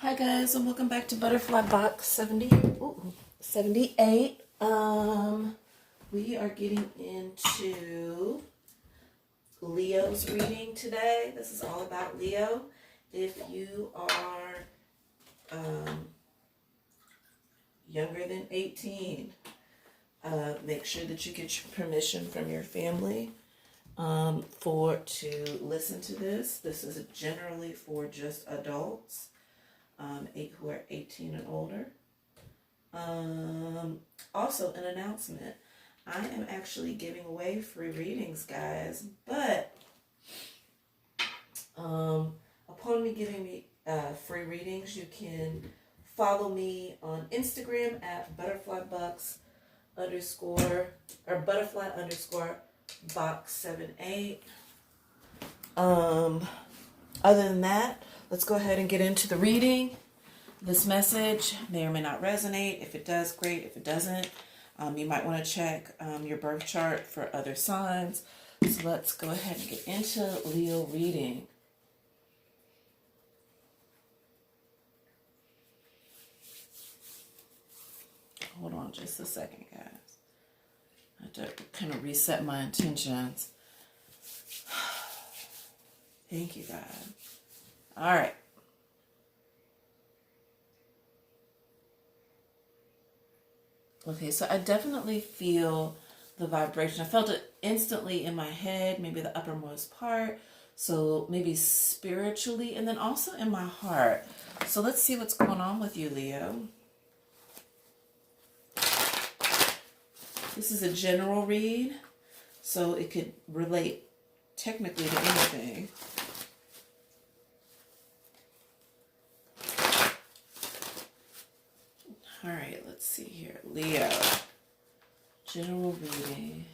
Hi guys, and welcome back to Butterfly Box 78. We are getting into Leo's reading today. This is all about Leo. If you are younger than 18, make sure that you get your permission from your family to listen to this. This is generally for just adults. Who are 18 and older. Also, an announcement. I am actually giving away free readings, guys, but upon me giving me free readings, you can follow me on Instagram at butterflybucks underscore or butterfly underscore box 78. Other than that, let's go ahead and get into the reading. This message may or may not resonate. If it does, great. If it doesn't, you might want to check your birth chart for other signs. So let's go ahead and get into Leo reading. Hold on just a second, guys. I have to kind of reset my intentions. Thank you, God. All right. Okay, so I definitely feel the vibration. I felt it instantly in my head, maybe the uppermost part. So maybe spiritually, and then also in my heart. So let's see what's going on with you, Leo. This is a general read, so it could relate technically to anything. All right, let's see here. Leo, general reading.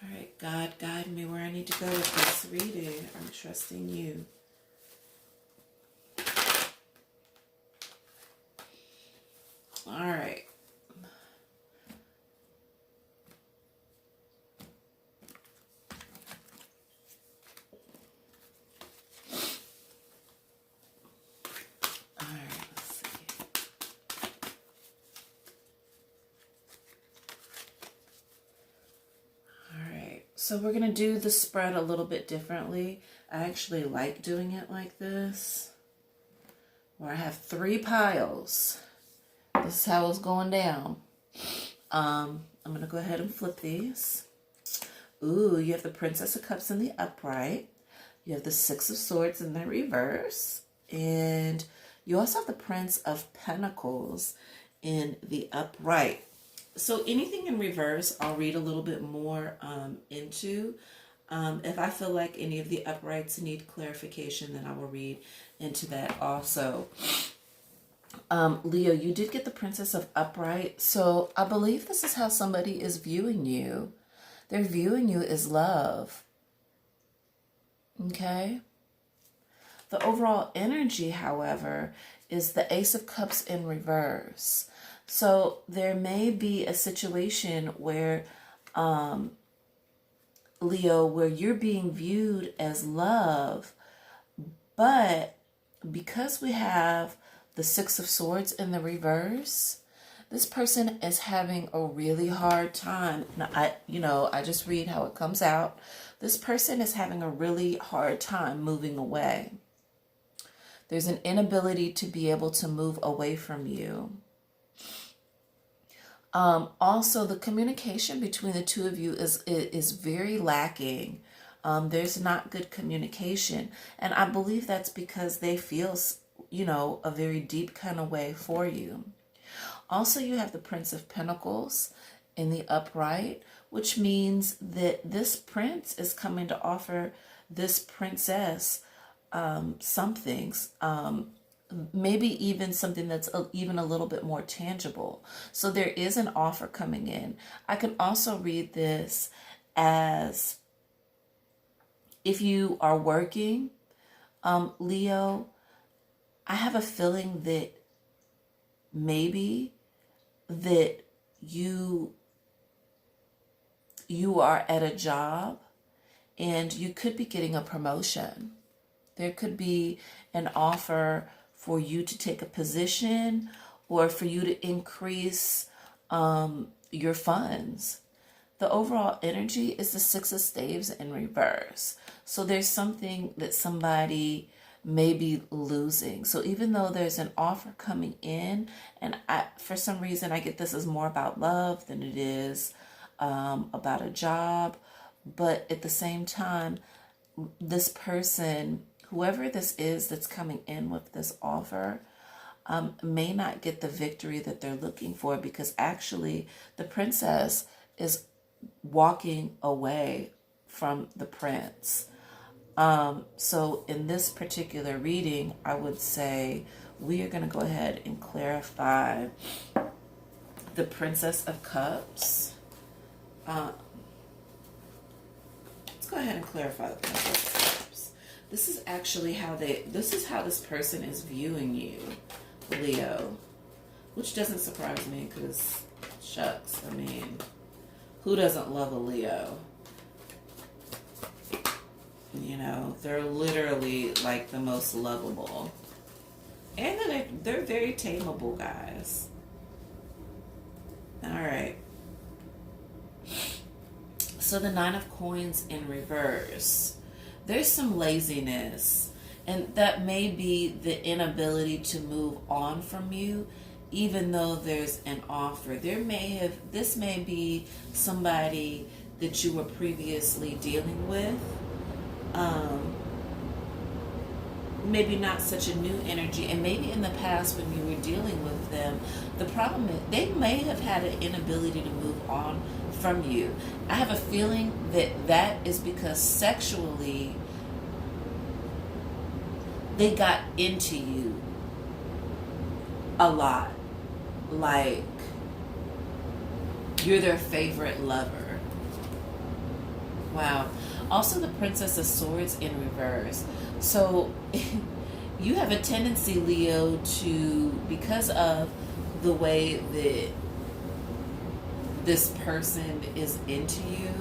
All right, God, guide me where I need to go with this reading. I'm trusting you. All right. So we're going to do the spread a little bit differently. I actually like doing it like this, where I have 3 piles. This is how it's going down. I'm going to go ahead and flip these. Ooh, you have the Princess of Cups in the upright. You have the Six of Swords in the reverse. And you also have the Prince of Pentacles in the upright. So anything in reverse, I'll read a little bit more into. If I feel like any of the uprights need clarification, then I will read into that also. Leo, you did get the Princess of Upright. So I believe this is how somebody is viewing you. They're viewing you as love. Okay? The overall energy, however, is the Ace of Cups in reverse. So there may be a situation where, Leo, where you're being viewed as love, but because we have the Six of Swords in the reverse, this person is having a really hard time. Now, I just read how it comes out. This person is having a really hard time moving away. There's an inability to be able to move away from you. Also, the communication between the two of you is very lacking. There's not good communication. And I believe that's because they feel, a very deep kind of way for you. Also, you have the Prince of Pentacles in the upright, which means that this prince is coming to offer this princess some things, maybe even something that's even a little bit more tangible. So there is an offer coming in. I can also read this as if you are working, Leo, I have a feeling that maybe that you are at a job and you could be getting a promotion. There could be an offer for you to take a position or for you to increase your funds. The overall energy is the Six of Staves in reverse. So there's something that somebody may be losing. So even though there's an offer coming in, and for some reason I get this is more about love than it is about a job, but at the same time, this person, whoever this is that's coming in with this offer, may not get the victory that they're looking for, because actually the princess is walking away from the prince. So in this particular reading, I would say we are going to go ahead and clarify the Princess of Cups. Let's go ahead and clarify the Princess of Cups. This is actually how this person is viewing you, Leo, which doesn't surprise me because, shucks, I mean, who doesn't love a Leo? You know, they're literally like the most lovable. And they're very tameable, guys. All right. So the Nine of Coins in reverse. There's some laziness. And that may be the inability to move on from you, even though there's an offer. This may be somebody that you were previously dealing with. Maybe not such a new energy, and maybe in the past when you were dealing with them, the problem is they may have had an inability to move on from you. I have a feeling that is because sexually they got into you a lot. Like, you're their favorite lover. Wow. Also, the Princess of Swords in reverse. So, you have a tendency, Leo, to, because of the way that this person is into you,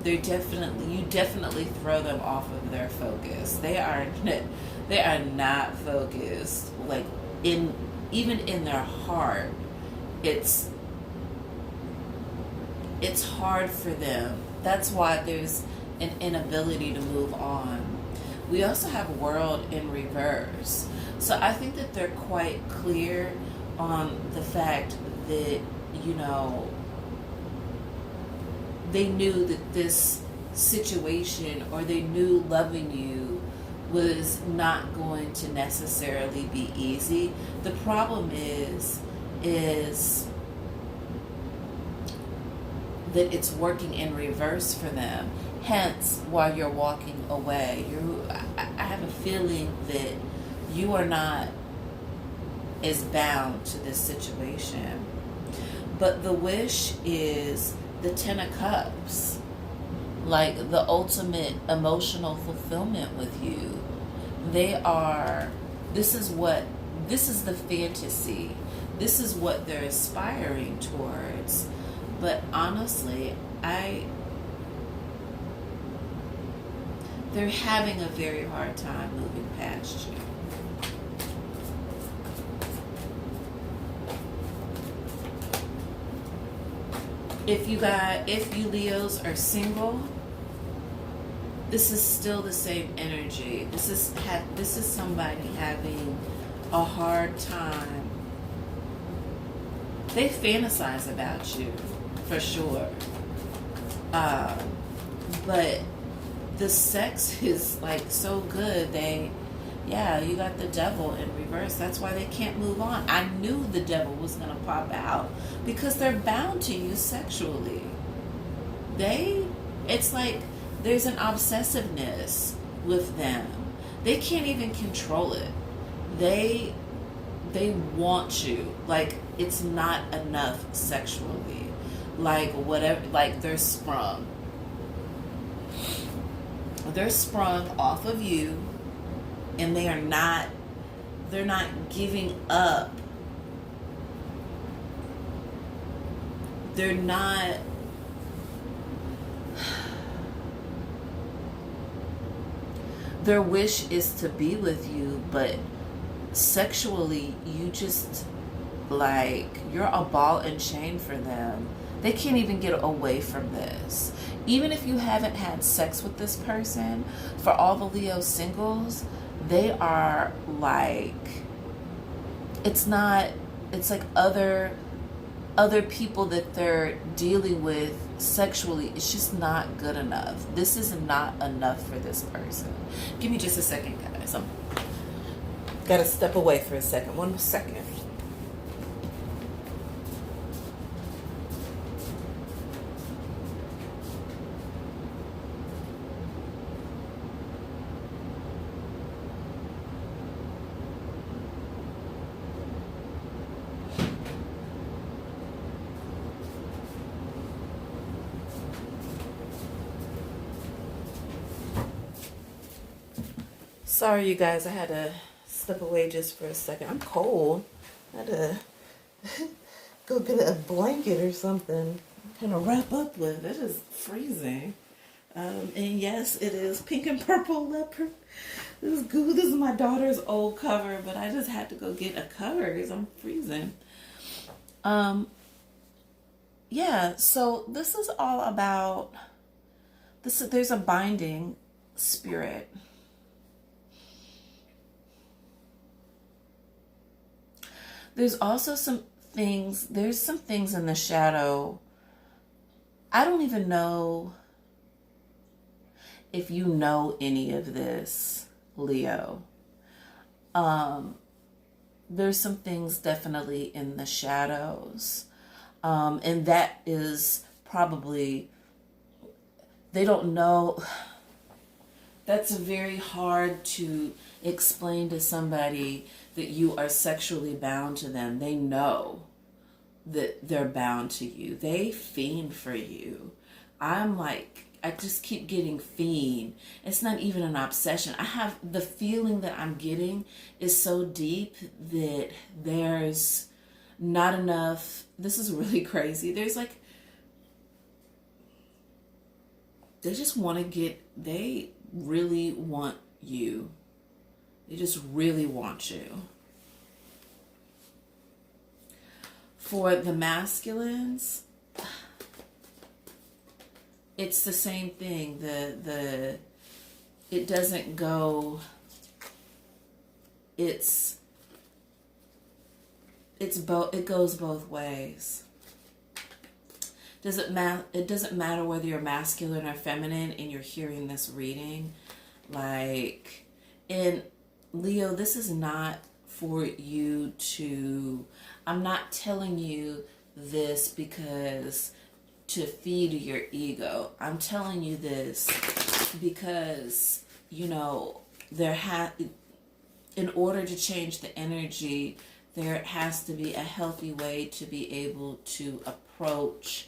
you definitely throw them off of their focus. They are not focused. Like, even in their heart, it's hard for them. That's why there's an inability to move on. We also have World in reverse. So I think that they're quite clear on the fact that, you know, they knew that this situation, or they knew loving you was not going to necessarily be easy. The problem is that it's working in reverse for them. Hence, while you're walking away, I have a feeling that you are not as bound to this situation. But the wish is the Ten of Cups, like the ultimate emotional fulfillment with you. This is the fantasy. This is what they're aspiring towards. But honestly, they're having a very hard time moving past you. If you Leos are single, this is still the same energy. This is somebody having a hard time. They fantasize about you, for sure. But the sex is like so good. You got the Devil in reverse. That's why they can't move on. I knew the Devil was going to pop out because they're bound to you sexually. It's like there's an obsessiveness with them. They can't even control it. They want you. Like, it's not enough sexually. Like, whatever, like they're sprung. They're sprung off of you, and they're not giving up. They're not their wish is to be with you, but sexually, you just, like, you're a ball and chain for them. They can't even get away from this. Even if you haven't had sex with this person, for all the Leo singles, they are like, it's not, it's like other people that they're dealing with sexually. It's just not good enough. This is not enough for this person. Give me just a second, guys. I'm gotta step away for a second. 1 second. Sorry, you guys. I had to step away just for a second. I'm cold. I had to go get a blanket or something, kind of wrap up with. It is freezing. And yes, it is Pink and Purple Leopard. This is good. This is my daughter's old cover, but I just had to go get a cover because I'm freezing. Yeah, so this is all about this. There's a binding spirit. There's also there's some things in the shadow. I don't even know if you know any of this, Leo. There's some things definitely in the shadows. And that is probably, they don't know. That's very hard to explain to somebody that you are sexually bound to them. They know that they're bound to you. They fiend for you. I'm like, I just keep getting fiend. It's not even an obsession. I have the feeling that I'm getting is so deep that there's not enough. This is really crazy. There's like, they just want to get, they really want you. They just really want you. For the masculines, it's the same thing. It doesn't go, it goes both ways. It doesn't matter whether you're masculine or feminine and you're hearing this reading. Like, in Leo, this is not for you to, I'm not telling you this because to feed your ego. I'm telling you this because, you know, in order to change the energy, there has to be a healthy way to be able to approach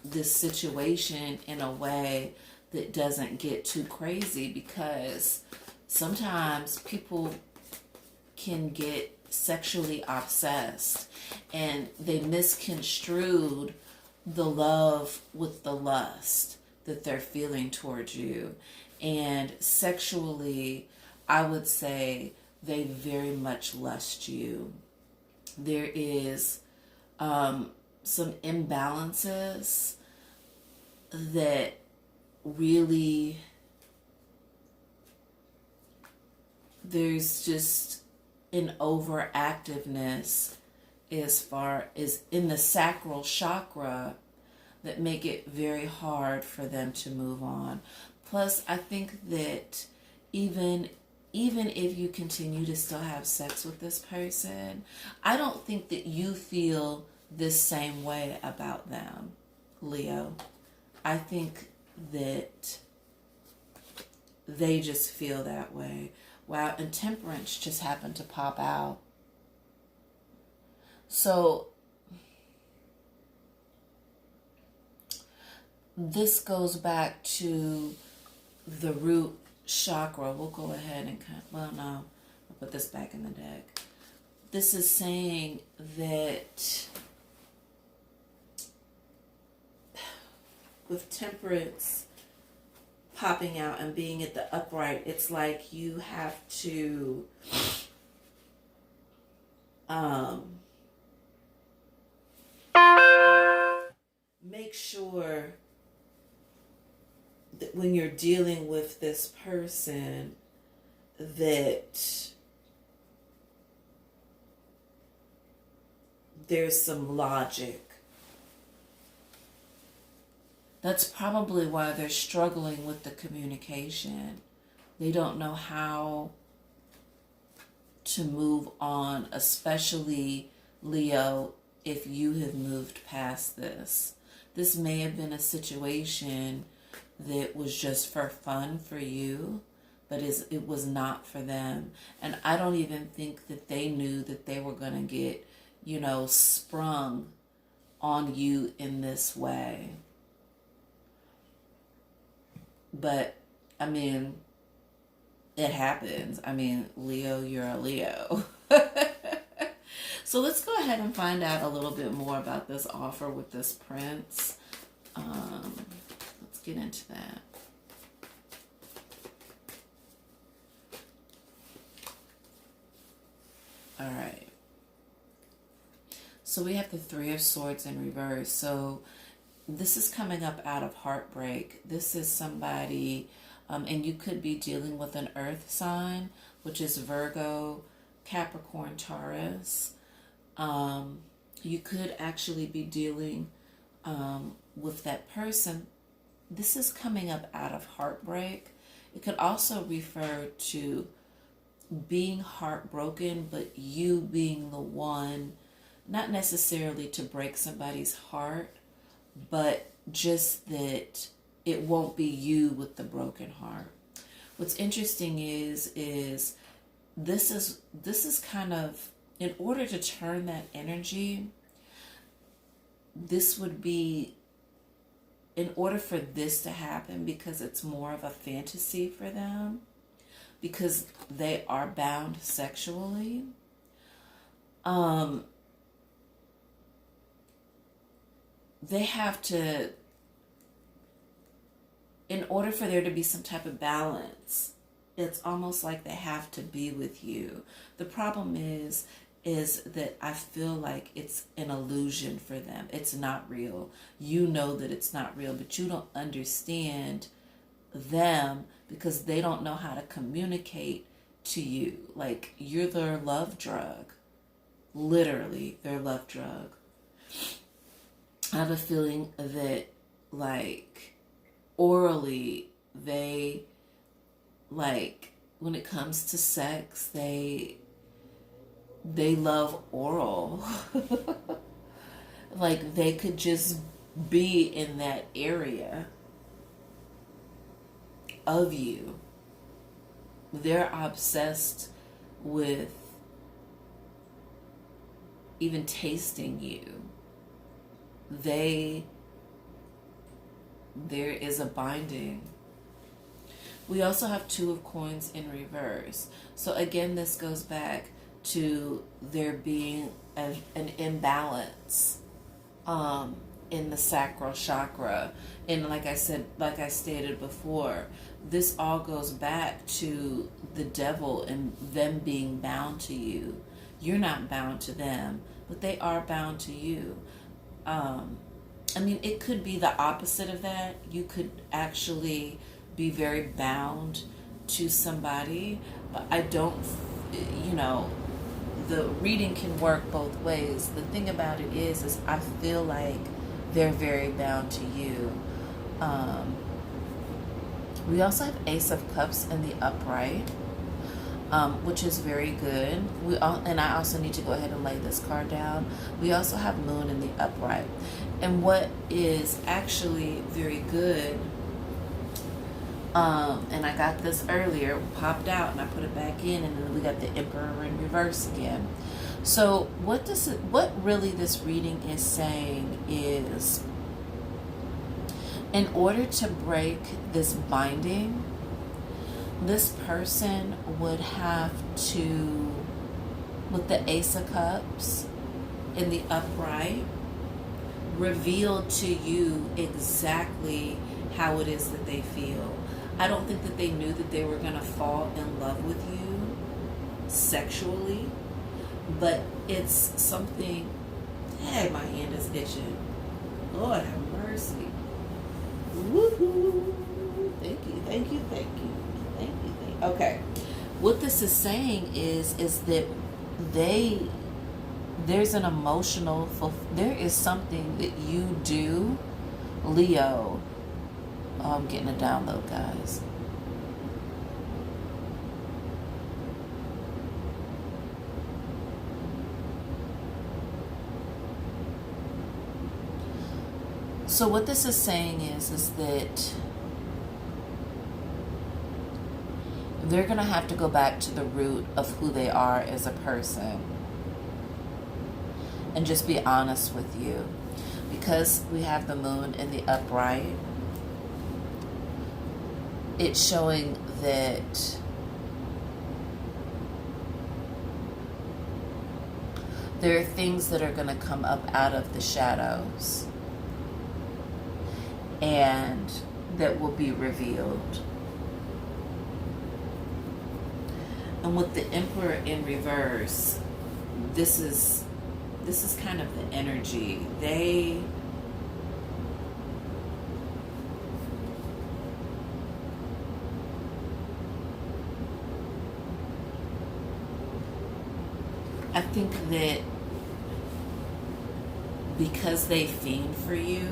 this situation in a way that doesn't get too crazy, because sometimes people can get sexually obsessed and they misconstrued the love with the lust that they're feeling towards you. And sexually, I would say they very much lust you. There is some imbalances that really, there's just an overactiveness as far as in the sacral chakra that make it very hard for them to move on. Plus, I think that even if you continue to still have sex with this person, I don't think that you feel this same way about them, Leo. I think that they just feel that way. Wow, and Temperance just happened to pop out. So this goes back to the root chakra. We'll go ahead and well, no, I'll put this back in the deck. This is saying that with Temperance popping out and being at the upright, it's like you have to Um, make sure that when you're dealing with this person that there's some logic. That's probably why they're struggling with the communication. They don't know how to move on, especially Leo, if you have moved past this. This may have been a situation that was just for fun for you, but it was not for them. And I don't even think that they knew that they were going to get, sprung on you in this way. But, I mean, it happens. I mean, Leo, you're a Leo. So let's go ahead and find out a little bit more about this offer with this prince. Let's get into that. All right. So we have the Three of Swords in reverse. So this is coming up out of heartbreak. This is somebody, and you could be dealing with an earth sign, which is Virgo, Capricorn, Taurus. You could actually be dealing with that person. This is coming up out of heartbreak. It could also refer to being heartbroken, but you being the one, not necessarily to break somebody's heart, but just that it won't be you with the broken heart. What's interesting is this is kind of, in order to turn that energy, this would be, in order for this to happen, because it's more of a fantasy for them, because they are bound sexually, they have to, in order for there to be some type of balance, it's almost like they have to be with you. The problem is that I feel like it's an illusion for them. It's not real. You know that it's not real, but you don't understand them because they don't know how to communicate to you. Like, you're their love drug. Literally, their love drug. I have a feeling that, like, orally, they, like, when it comes to sex, they love oral. Like, they could just be in that area of you. They're obsessed with even tasting you. There is a binding. We also have Two of Coins in reverse. So again, this goes back to there being an imbalance in the sacral chakra. And like I stated before, this all goes back to the devil and them being bound to you. You're not bound to them, but they are bound to you. I mean, it could be the opposite of that. You could actually be very bound to somebody, but I don't, the reading can work both ways. The thing about it is I feel like they're very bound to you. We also have Ace of Cups in the upright, which is very good. And I also need to go ahead and lay this card down. We also have Moon in the upright. And what is actually very good, and I got this earlier, popped out, and I put it back in, and then we got the Emperor in reverse again. So what really this reading is saying is, in order to break this binding, this person would have to, with the Ace of Cups in the upright, reveal to you exactly how it is that they feel. I don't think that they knew that they were going to fall in love with you sexually, but it's something. Hey, my hand is itching. Lord have mercy. Woohoo! Thank you, thank you, thank you, thank you, thank you. Okay, what this is saying is that they there's an emotional there is something that you do, Leo. Oh, I'm getting a download, guys. So what this is saying is that they're going to have to go back to the root of who they are as a person and just be honest with you. Because we have the moon in the upright, it's showing that there are things that are going to come up out of the shadows and that will be revealed. And with the Emperor in reverse, this is kind of the energy. I think that because they fiend for you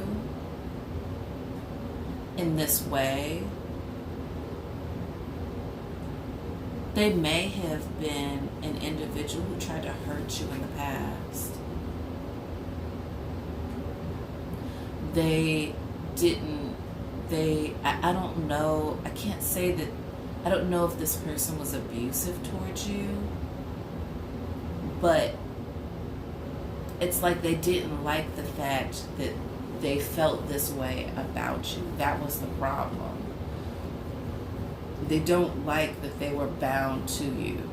in this way, they may have been an individual who tried to hurt you in the past. They didn't, I don't know, I can't say that, I don't know if this person was abusive towards you, but it's like they didn't like the fact that they felt this way about you. That was the problem. They don't like that they were bound to you.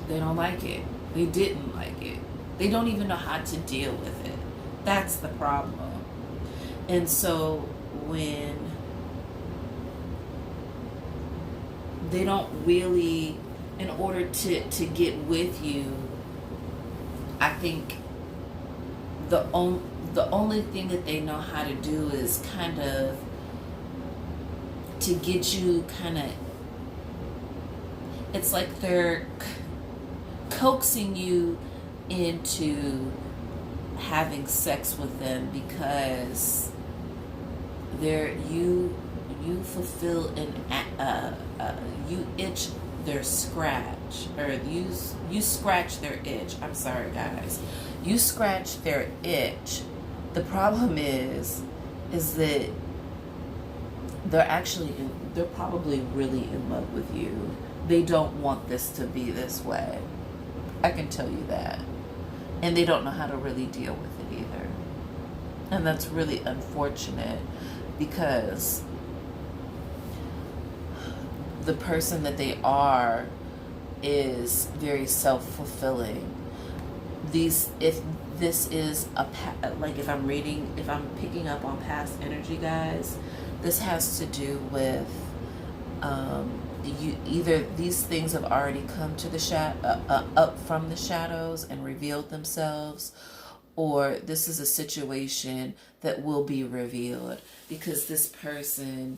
They don't like it. They didn't like it. They don't even know how to deal with it. That's the problem. And so when they don't really, in order to get with you, I think the only thing that they know how to do is kind of to get you kind of, it's like they're coaxing you into having sex with them because you fulfill you itch their scratch, or you scratch their itch. I'm sorry, guys. You scratch their itch. The problem is that they're probably really in love with you. They don't want this to be this way. I can tell you that. And they don't know how to really deal with it either. And that's really unfortunate because the person that they are is very self-fulfilling. If this is like if I'm picking up on past energy, guys, this has to do with either these things have already come to the up from the shadows and revealed themselves, or this is a situation that will be revealed because this person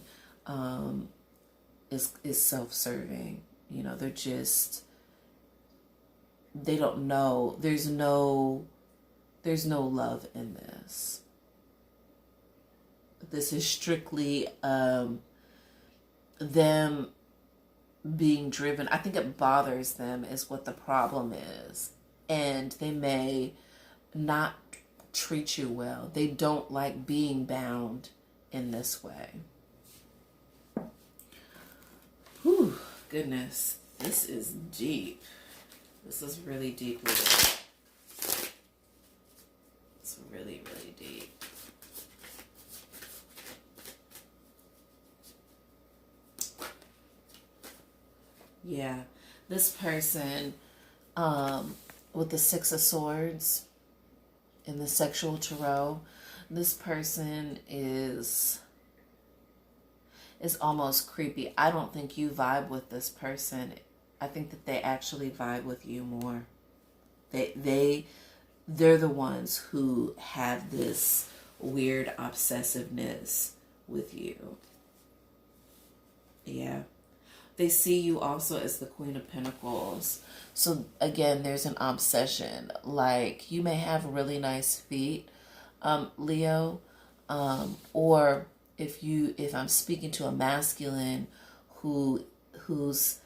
is self-serving. You know, they don't know. There's no love in this. This is strictly them being driven. I think it bothers them is what the problem is. And they may not treat you well. They don't like being bound in this way. Whew, goodness. This is deep. This is really deep. It's really, really deep. Yeah, this person with the Six of Swords in the sexual tarot, this person is almost creepy. I don't think you vibe with this person I think that they actually vibe with you more. They're the ones who have this weird obsessiveness with you. Yeah. They see you also as the Queen of Pentacles. So again, there's an obsession. Like, you may have really nice feet, Leo, or if I'm speaking to a masculine whose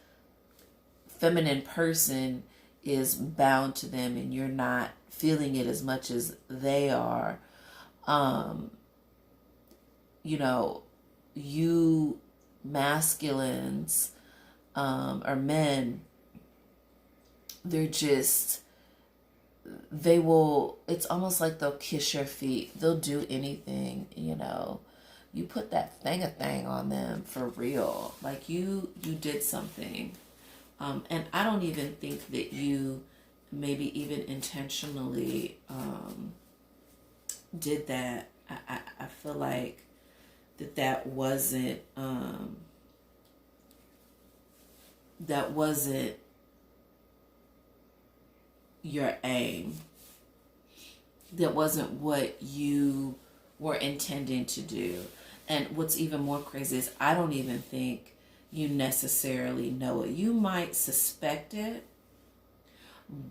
feminine person is bound to them and you're not feeling it as much as they are, you know, you masculines, or men, they're just, they will, it's almost like they'll kiss your feet. They'll do anything, you know. You put that thing on them for real. Like, you did something. And I don't even think that you maybe even intentionally did that. I feel like that wasn't your aim. That wasn't what you were intending to do. And what's even more crazy is I don't even think you necessarily know it. You might suspect it,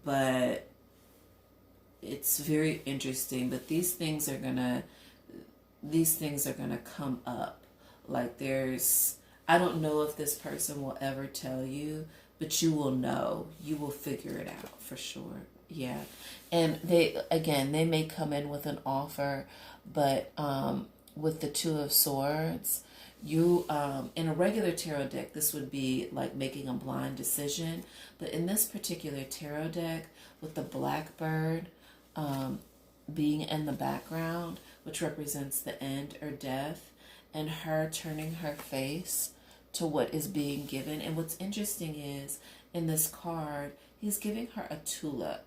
but it's very interesting. But these things are gonna come up. Like, I don't know if this person will ever tell you, but you will know. You will figure it out for sure. Yeah. And they may come in with an offer, but with the Two of Swords, you in a regular tarot deck, this would be like making a blind decision. But in this particular tarot deck, with the blackbird being in the background, which represents the end or death, and her turning her face to what is being given. And what's interesting is, in this card, he's giving her a tulip.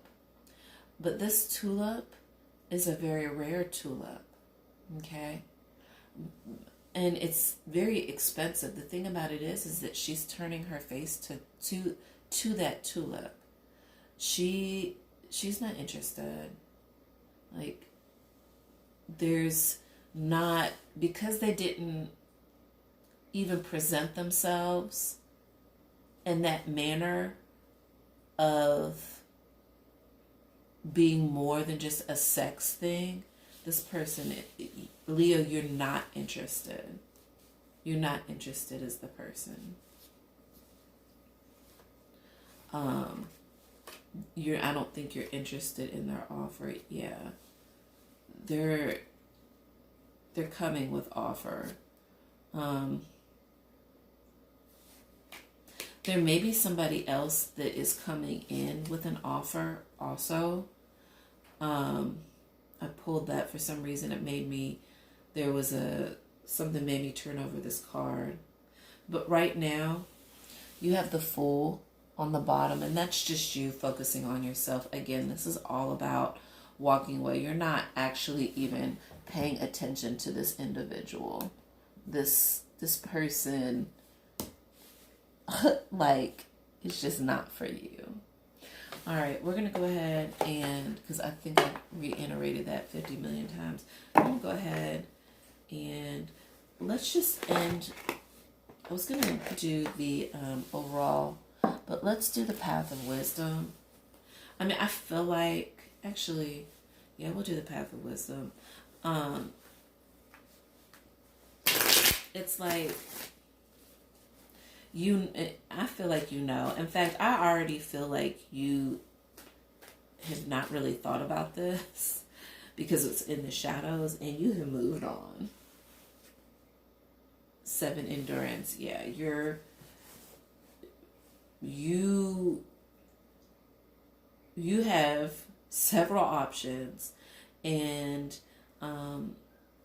But this tulip is a very rare tulip, okay? And it's very expensive. The thing about it is that she's turning her face to that tulip. She's not interested. Like, there's not, because they didn't even present themselves in that manner of being more than just a sex thing. This person, Leo, you're not interested. You're not interested as the person. I don't think you're interested in their offer. Yeah. They're coming with offer. There may be somebody else that is coming in with an offer also. I pulled that for some reason. Something made me turn over this card. But right now, you have the Fool on the bottom, and that's just you focusing on yourself. Again, this is all about walking away. You're not actually even paying attention to this individual. This person, like, it's just not for you. All right, we're going to go ahead and, because I think I reiterated that 50 million times, I'm going to go ahead and let's just end. I was going to do the overall, but let's do the Path of Wisdom. I mean, I feel like, actually, yeah, we'll do the Path of Wisdom. It's like, I feel like you know. In fact, I already feel like you have not really thought about this because it's in the shadows and you have moved on. 7 endurance. Yeah, you have several options, and there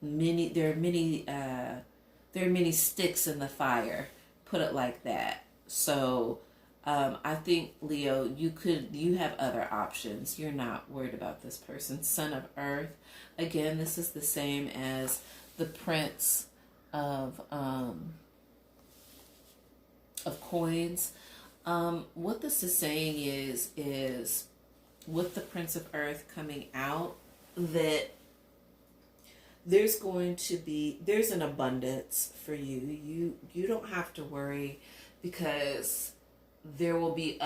are many sticks in the fire. Put it like that. So I think, Leo, you have other options. You're not worried about this person. Son of Earth. Again, this is the same as the Prince of coins. What this is saying is with the Prince of Earth coming out, that there's an abundance for you. You don't have to worry, because there will be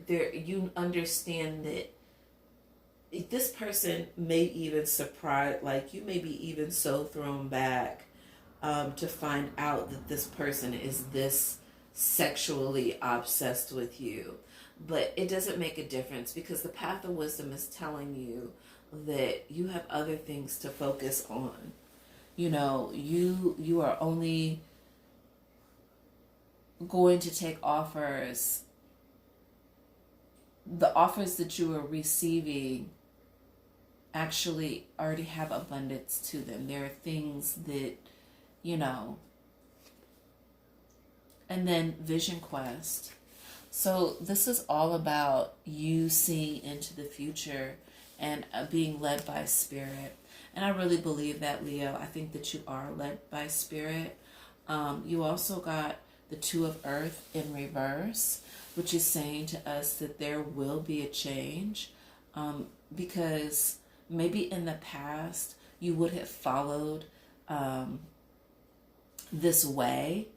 you understand that this person may even surprise, like you may be even so thrown back to find out that this person is this sexually obsessed with you. But it doesn't make a difference, because the path of wisdom is telling you that you have other things to focus on. You are only going to take offers. The offers that you are receiving actually already have abundance to them. There are things that, and then Vision Quest. So this is all about you seeing into the future and being led by Spirit. And I really believe that, Leo. I think that you are led by Spirit. You also got the Two of Earth in reverse, which is saying to us that there will be a change, because maybe in the past you would have followed this way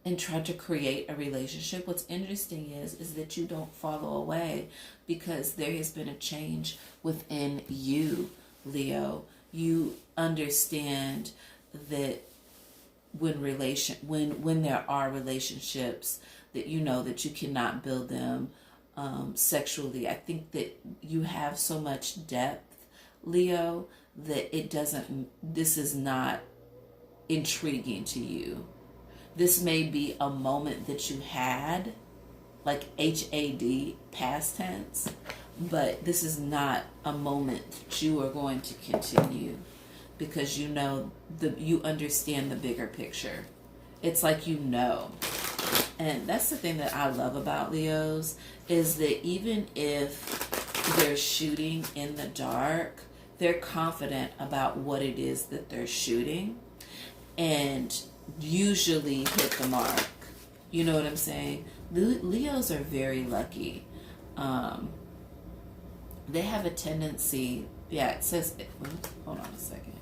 and tried to create a relationship. What's interesting is that you don't follow away, because there has been a change within you, Leo. You understand that when there are relationships, that you know that you cannot build them sexually. I think that you have so much depth, Leo, that this is not intriguing to you. This may be a moment that you had, like HAD, past tense, but this is not a moment that you are going to continue, because you understand the bigger picture. It's like and that's the thing that I love about Leos, is that even if they're shooting in the dark, they're confident about what it is that they're shooting, and usually hit the mark. You know what I'm saying? Leos are very lucky. They have a tendency, it says, hold on a second.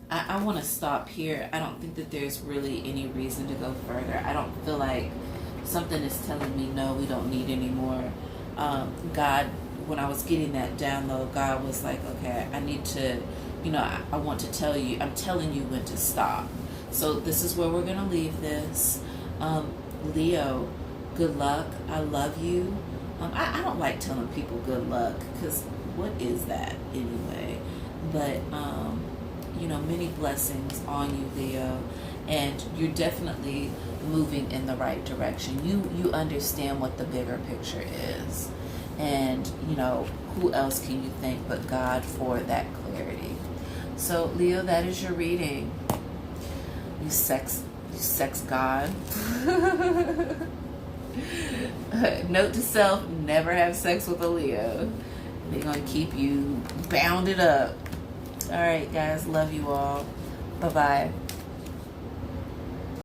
I want to stop here. I don't think that there's really any reason to go further. I don't feel like something is telling me, no, we don't need any more. God, when I was getting that download, God was like, okay, I need to, I want to tell you, I'm telling you when to stop. So this is where we're going to leave this. Leo, good luck. I love you. I don't like telling people good luck, because what is that anyway? But, many blessings on you, Leo. And you're definitely moving in the right direction. You understand what the bigger picture is. And, who else can you thank but God for that clarity? So, Leo, that is your reading. You sex God. Note to self, never have sex with a Leo. They're going to keep you bounded up. All right, guys. Love you all. Bye-bye.